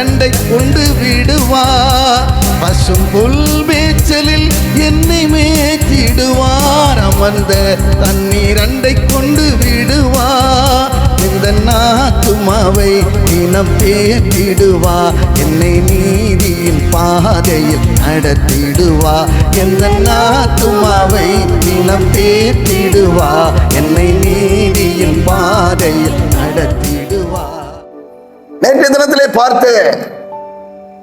தண்ணீரண்டை கொண்டு விடுவார். பசும் புல் மேய்ச்சலில் என்னை மேய்த்திடுவார். அமர்ந்த தண்ணீரண்டை கொண்டு விடுவார். இந்த ஆத்துமாவை தினம் தேற்றிடுவார். என்னை நீதியின் பாதையில் நடத்திடுவார். எந்த ஆத்துமாவை தினம் தேற்றிடுவார். என்னை நீதியின் பாதையில் நடத்திடுவார். நேற்றைய தினத்திலே பார்த்த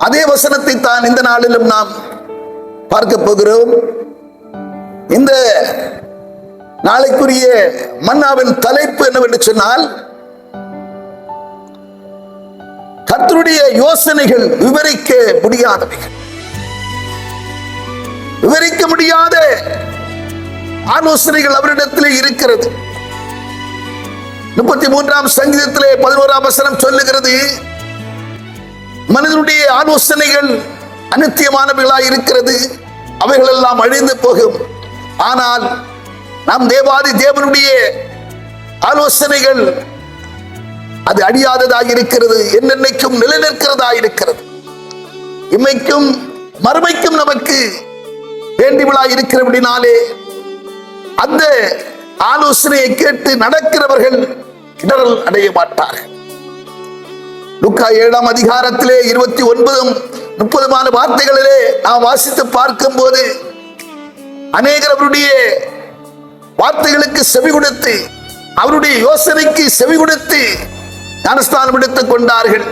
அதே வசனத்தை தான் இந்த நாளிலும் நாம் பார்க்க போகிறோம். இந்த நாளைக்குரிய மன்னாவின் தலைப்பு என்னவென்று சொன்னால், கர்த்தருடைய யோசனைகள் விவரிக்க முடியாதவைகள். விவரிக்க முடியாத ஆலோசனைகள் அவரிடத்திலே இருக்கிறது. 33ஆம் சங்கீதத்திலே 11ஆம் வசனம் சொல்லுகிறது, மனிதனுடைய ஆலோசனைகள் அநித்தியமானவைகளாய் இருக்கிறது, அவைகள் எல்லாம் அழிந்து போகும். ஆனால் நம் தேவாதி தேவனுடைய ஆலோசனைகள் அது அழியாததாக இருக்கிறது, என்னென்னைக்கும் நிலைநிற்கிறதாக இருக்கிறது. இம்மைக்கும் மறுமைக்கும் நமக்கு வேண்டியவளாய் இருக்கிறபடினாலே அந்த ஆலோசனையை கேட்டு நடக்கிறவர்கள் இடரல் அடைய மாட்டார்கள். லூக்கா 7ஆம் அதிகாரத்திலே 29-30 வார்த்தைகளிலே நாம் வாசித்து பார்க்கும் போது அநேகர் அவருடைய வார்த்தைகளுக்கு செவி கொடுத்து, அவருடைய யோசனைக்கு செவி கொடுத்து ஞானஸ்தானம் எடுத்துக் கொண்டார்கள்.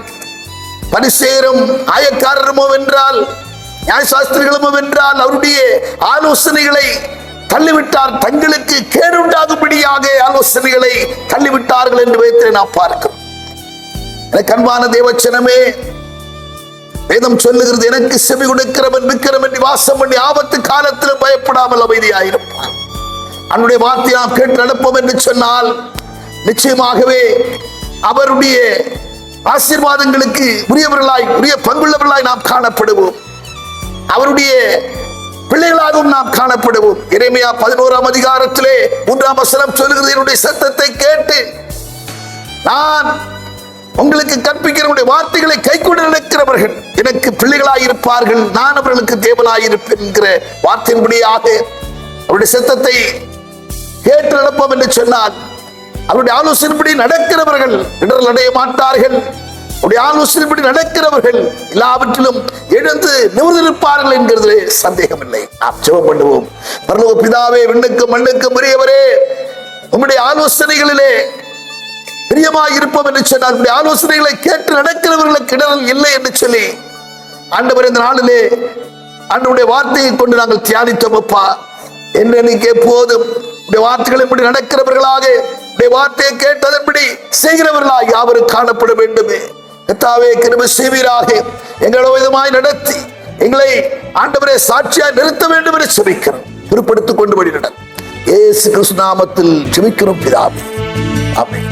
பரிசேயரும் ஆயக்காரருமோ வென்றால், நியாயசாஸ்திரிகளுமோ வென்றால் அவருடைய ஆலோசனைகளை தள்ளிவிட்டார். தங்களுக்கு கேடுண்டாகும்படியாக ஆலோசனைகளை தள்ளிவிட்டார்கள் என்று வைத்து நாம் பார்க்கிறோம். கண்பான தேவச்சனமே, வேதம் சொல்லுகிறது, எனக்கு செவி கொடுக்கிறவன் விக்கிரமன் வாசம் பண்ணி ஆபத்து காலத்திலும் பயப்படாமல் அமைதியாயிருப்பான். அவனுடைய வார்த்தையை நாம் கேட்டு நடப்போம் என்று சொன்னால் நிச்சயமாகவே அவருடைய ஆசீர்வாதங்களுக்கு உரியவர்களாய், உரிய பங்குள்ளவர்களாய் நாம் காணப்படுவோம். அவருடைய பிள்ளைகளாகவும் நாம் காணப்படுவோம். எரேமியா 11ஆம் அதிகாரத்திலே 3ஆம் வசனம் சொல்லுகிறது, என்னுடைய சத்தத்தை கேட்டு நான் உங்களுக்கு கற்பிக்கிற வார்த்தைகளை கைக்கொண்டு நடக்கிறவர்கள் எனக்கு பிள்ளைகளாய் இருப்பார்கள், நான் அவர்களுக்கு தேவனாயிருப்பேன் என்கிற வார்த்தையின்படியாக அவருடைய சத்தத்தை கேட்டு நடப்போம் என்று சொன்னால், அவருடைய ஆலோசனைப்படி நடக்கிறவர்கள் இடர்கள் அடைய மாட்டார்கள். அவருடைய ஆலோசனைப்படி நடக்கிறவர்கள் எல்லாவற்றிலும் எழுந்து நிமிர்ந்திருப்பார்கள் என்கிறதுலே சந்தேகம் இல்லை. நாம் ஜெபம் பண்ணுவோம். பரலோக பிதாவே, விண்ணுக்கும் மண்ணுக்கும் உரியவரே, உம்முடைய ஆலோசனைகளிலே பிரியமாய் இருப்போம் என்று சொன்னால், உம்முடைய ஆலோசனைகளை கேட்டு நடக்கிறவர்களுக்கு இடர்கள் இல்லை என்று சொல்லி ஆண்டவர் இந்த நாளிலே ஆண்டவருடைய வார்த்தையை கொண்டு நாங்கள் தியானித்தோம். அப்பா, என்னைக்கு எப்போதும் உடைய வார்த்தைகளின்படி நடக்கிறவர்களாக, உடைய வார்த்தையை கேட்டதன்படி செய்கிறவர்களாக யாவரும் காணப்பட வேண்டுமே. கர்த்தாவே, கிருபை செய்வீராக. எங்களை விதமாய் நடத்தி எங்களை ஆண்டவரே சாட்சியாய் நிறுத்த வேண்டும் என்று ஜெபிக்கிறோம். பொறுப்படுத்திக் கொண்டு வழி நட இயேசு கிறிஸ்து நாமத்தில் ஜெபிக்கிறோம் பிதாவே. ஆமென்.